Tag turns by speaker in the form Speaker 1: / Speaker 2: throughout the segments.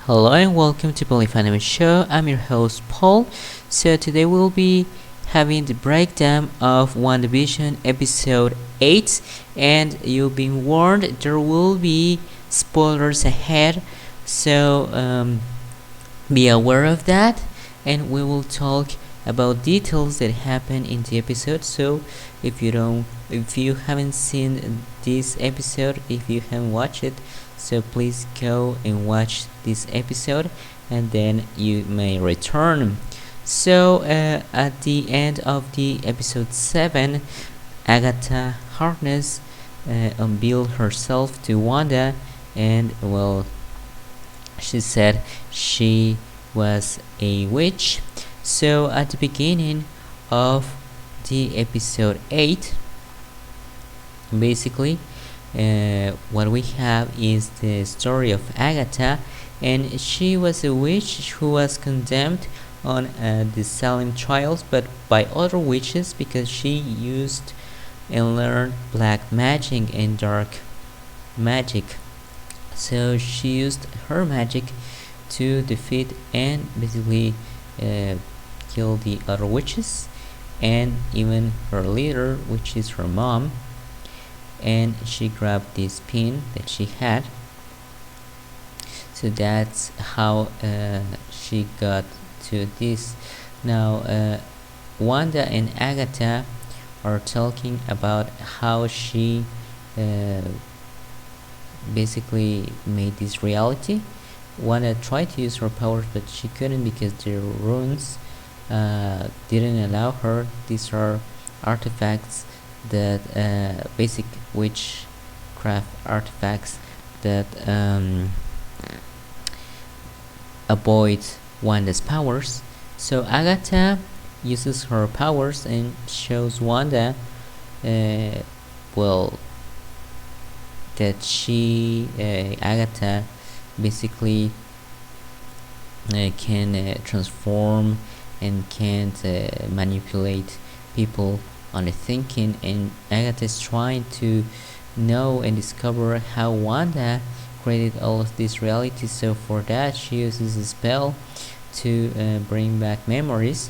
Speaker 1: Hello and welcome to Polyphonic Show. I'm your host Paul. So today we'll be having the breakdown of Wandavision episode 8, and you've been warned there will be spoilers ahead. So be aware of that, and we will talk about details that happen in the episode. So if you haven't seen this episode, if you haven't watched it, so please go and watch this episode and then you may return. So at the end of the episode 7, Agatha Harkness unveiled herself to Wanda, and she said she was a witch. So at the beginning of the episode 8, basically what we have is the story of Agatha, and she was a witch who was condemned on the Salem trials, but by other witches because she used and learned black magic and dark magic. So she used her magic to defeat and basically kill the other witches and even her leader, which is her mom. And she grabbed this pin that she had. So that's how she got to this. Now Wanda and Agatha are talking about how she basically made this reality. Wanda tried to use her powers, but she couldn't because the runes didn't allow her. These are artifacts that basic witchcraft artifacts that avoid Wanda's powers. So Agatha uses her powers and shows Wanda that she Agatha basically can transform and can manipulate people on the thinking, and Agatha is trying to know and discover how Wanda created all of this reality. So for that she uses a spell to bring back memories,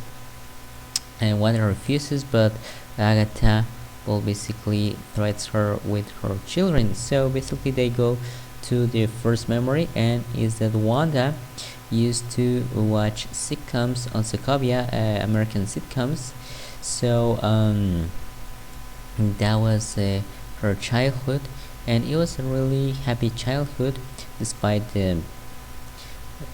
Speaker 1: and Wanda refuses, but Agatha basically threats her with her children. So basically they go to the first memory, and is that Wanda used to watch sitcoms on Sokovia, American sitcoms. So that was her childhood, and it was a really happy childhood despite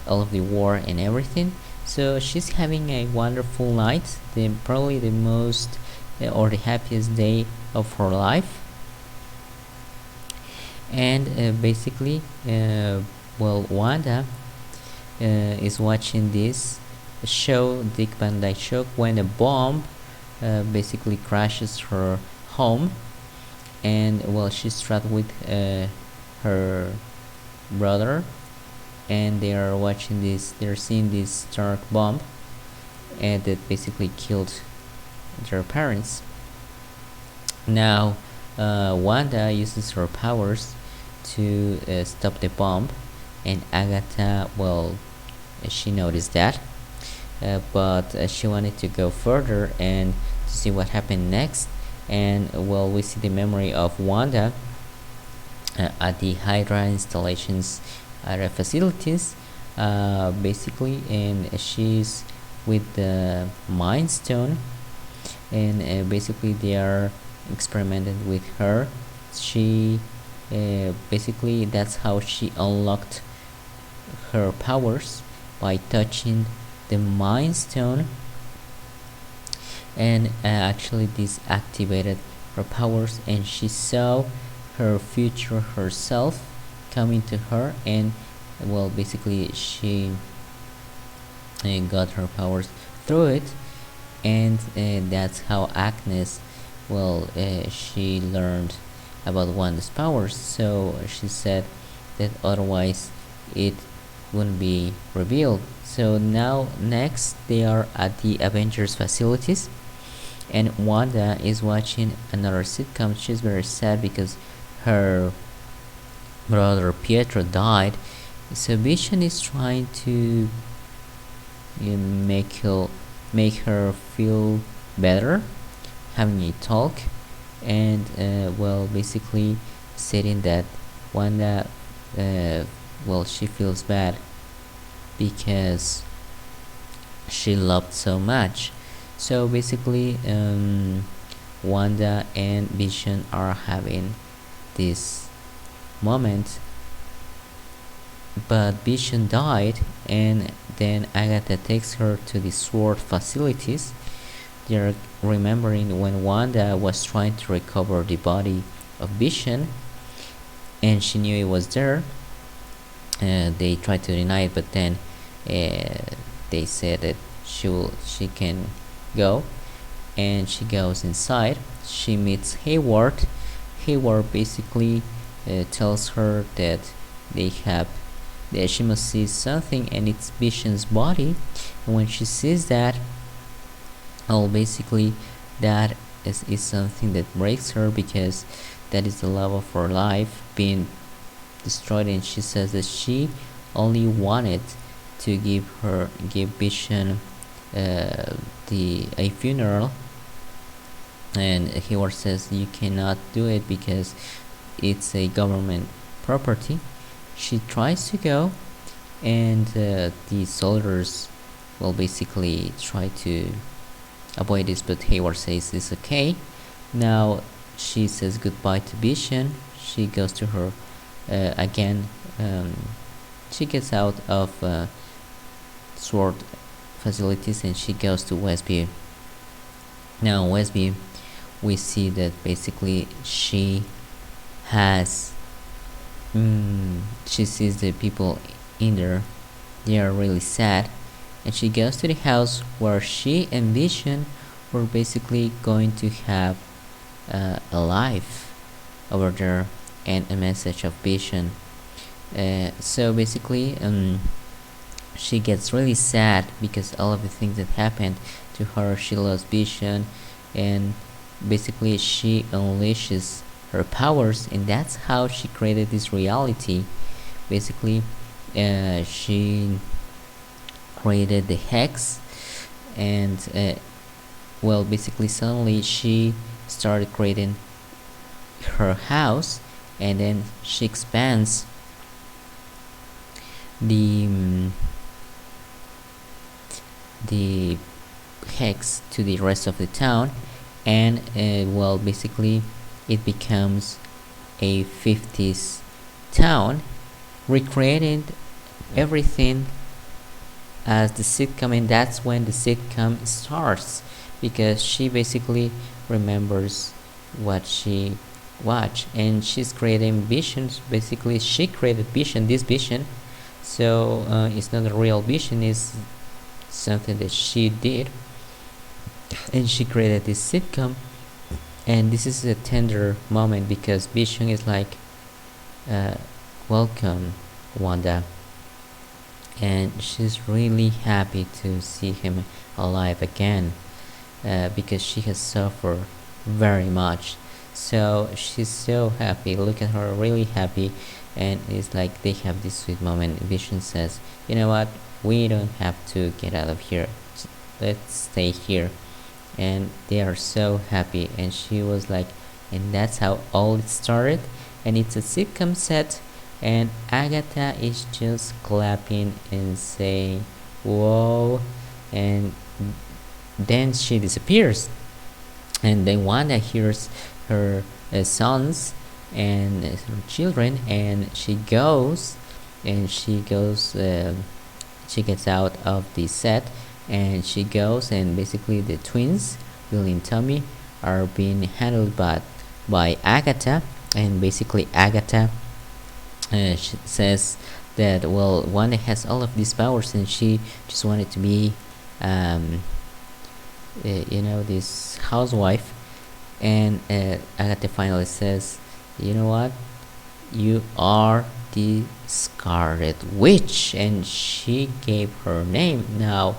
Speaker 1: all of the war and everything. So she's having a wonderful night, probably the most or the happiest day of her life. And basically Wanda is watching this show, Dick Van Dyke Show, when a bomb basically crashes her home, and she's trapped with her brother, and they are watching this, they're seeing this dark bomb and that basically killed their parents. Now Wanda uses her powers to stop the bomb, and Agatha, she noticed that, but she wanted to go further and to see what happened next. And we see the memory of Wanda at the Hydra installations at her facilities, basically, and she's with the Mind Stone, and basically they are experimenting with her. She basically, that's how she unlocked her powers, by touching the Mind Stone, and actually this activated her powers, and she saw her future herself coming to her, and basically she got her powers through it. And that's how Agnes, she learned about Wanda's powers. So she said that otherwise it wouldn't be revealed. So now next they are at the Avengers facilities, and Wanda is watching another sitcom. She's very sad because her brother Pietro died, So Vision is trying to make her feel better, having a talk, and well, basically stating that Wanda, well, she feels bad because she loved so much. So basically, Wanda and Vision are having this moment, but Vision died, and then Agatha takes her to the sword facilities. They're remembering when Wanda was trying to recover the body of Vision, and she knew it was there. They tried to deny it, but then they said that she can go, and she goes inside. She meets Hayward. Hayward basically tells her that they have that she must see something, and it's Vision's body. And when she sees that, well, basically that is something that breaks her, because that is the love of her life being destroyed. And she says that she only wanted to give Vision a funeral, and Hayward says you cannot do it because it's a government property. She tries to go, and the soldiers will basically try to avoid this, but Hayward says it's okay. Now she says goodbye to Vision. She goes to her again. She gets out of sword facilities, and she goes to Westview. Now Westview, we see that basically she has she sees the people in there, they are really sad, and she goes to the house where she and Vision were basically going to have a life over there, and a message of Vision. So basically, she gets really sad because all of the things that happened to her. She lost Vision, and basically she unleashes her powers, and that's how she created this reality. Basically, she created the hex, and well, basically suddenly she started creating her house, and then she expands the hex to the rest of the town, and well, basically it becomes a 50s town, recreating everything as the sitcom. And that's when the sitcom starts, because she basically remembers what she watched, and she's creating visions. Basically she created this vision, so it's not a real vision, it's something that she did, and she created this sitcom. And this is a tender moment, because Vision is like, welcome, Wanda, and she's really happy to see him alive again, because she has suffered very much. So she's so happy, look at her, really happy. And it's like they have this sweet moment. Vision says, you know what, we don't have to get out of here, let's stay here. And they are so happy, and she was like, and that's how all it started. And it's a sitcom set, and Agatha is just clapping and saying whoa, and then she disappears. And then Wanda hears her sons and her children, and she goes, she gets out of the set, and she goes, and basically the twins, Billy and Tommy, are being handled by Agatha. And basically Agatha she says that, well, Wanda has all of these powers, and she just wanted to be this housewife. And Agatha finally says, you know what, you are the Scarlet Witch, and she gave her name. Now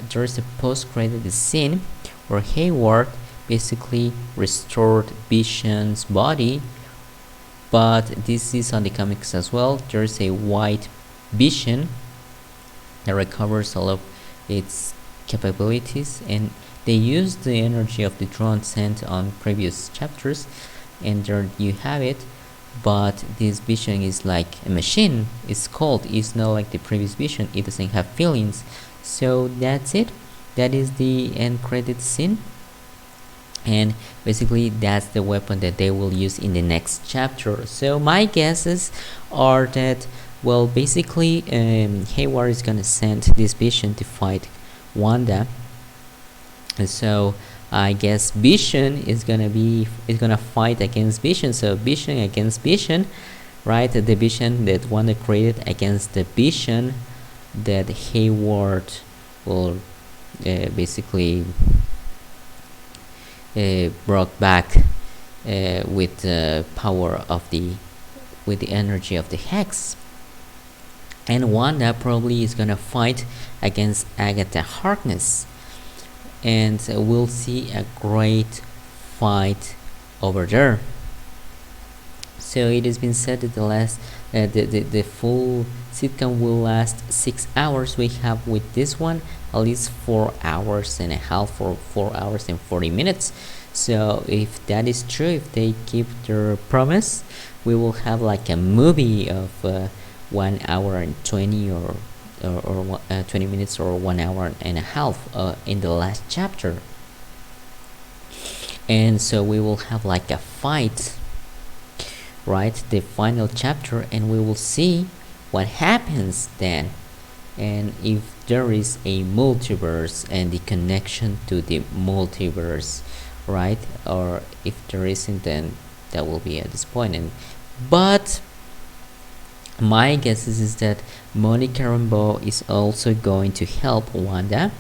Speaker 1: there's a post-credit scene where Hayward basically restored Vision's body, but this is on the comics as well. There's a white Vision recovers all of its capabilities, and they use the energy of the drone sent on previous chapters, and there you have it. But this Vision is like a machine. It's cold. It's not like the previous Vision. It doesn't have feelings. So that's it. That is the end credit scene, and basically that's the weapon that they will use in the next chapter. So my guesses are that, well, basically Hayward is gonna send this Vision to fight Wanda. And so I guess Vision is gonna fight against Vision. So Vision against Vision, right? The Vision that Wanda created against the Vision that Hayward will basically brought back with the power of with the energy of the hex. And Wanda probably is gonna fight against Agatha Harkness, and we'll see a great fight over there. So it has been said that the full sitcom will last 6 hours. We have with this one at least 4 hours and a half, or 4 hours and 40 minutes. So if that is true, if they keep their promise, we will have like a movie of 1 hour and 20 or 20 minutes or 1 hour and a half in the last chapter. And so we will have like a fight, right, the final chapter, and we will see what happens then, and if there is a multiverse and the connection to the multiverse, right, or if there isn't, then that will be at this point. But my guess is that Monica Rambeau is also going to help Wanda,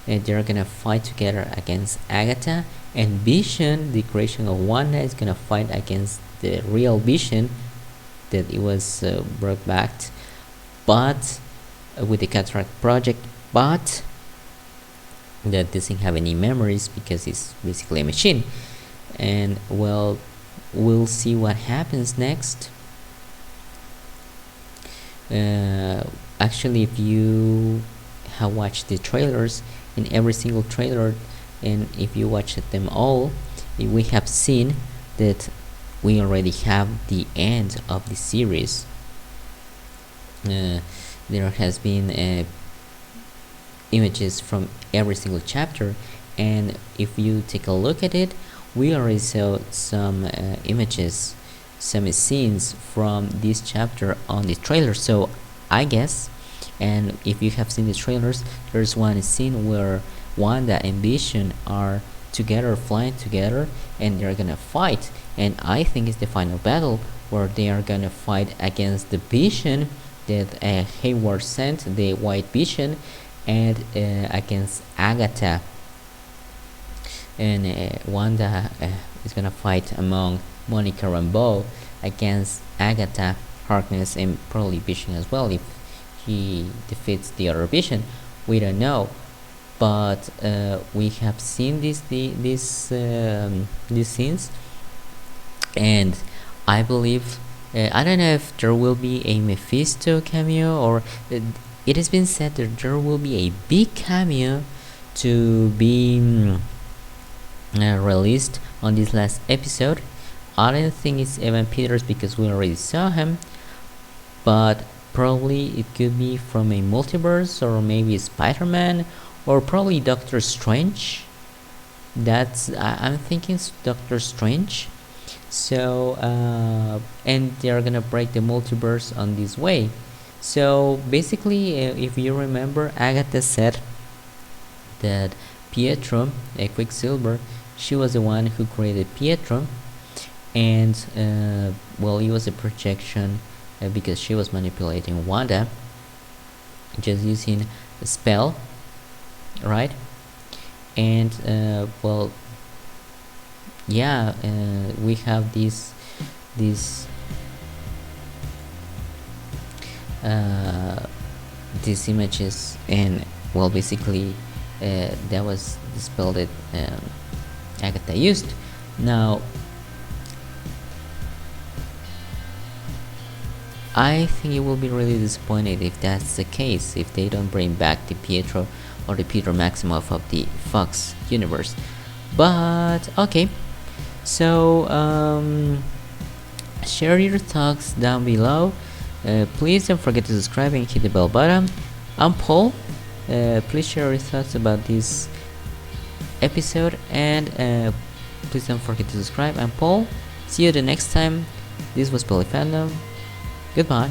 Speaker 1: and they're gonna fight together against Agatha, and Vision, the creation of Wanda, is gonna fight against the real Vision that it was brought back, but with the Cataract Project, but that doesn't have any memories because it's basically a machine. And well, we'll see what happens next. Actually, if you have watched the trailers, in every single trailer, and if you watched them all, we have seen that we already have the end of the series. There has been images from every single chapter, and if you take a look at it, we already saw some images, some scenes from this chapter on the trailer. So I guess, and if you have seen the trailers, there's one scene where Wanda and Vision are together, flying together, and they're gonna fight, and I think it's the final battle where they are gonna fight against the Vision that Hayward sent, the White Vision, and against Agatha, and Wanda is gonna fight among Monica Rambeau against Agatha Harkness, and probably Vision as well if he defeats the other Vision. We don't know, but we have seen these scenes, and I believe I don't know if there will be a Mephisto cameo, or it has been said that there will be a big cameo to be released on this last episode. I don't think it's Evan Peters because we already saw him, but probably it could be from a multiverse, or maybe Spider-Man, or probably Doctor Strange. I'm thinking Doctor Strange. So and they're gonna break the multiverse on this way. So basically, if you remember, Agatha said that Pietro, Quicksilver, she was the one who created Pietro, and well, it was a projection because she was manipulating Wanda just using a spell, right? And well, yeah, we have these images, and well, basically that was the spell that Agatha used. Now I think you will be really disappointed if that's the case, if they don't bring back the Pietro or the Peter Maximoff of the Fox universe. But okay, so share your thoughts down below. Please don't forget to subscribe and hit the bell button. I'm Paul. Please share your thoughts about this episode, and please don't forget to subscribe. I'm Paul. See you the next time. This was Polyfandom. Goodbye.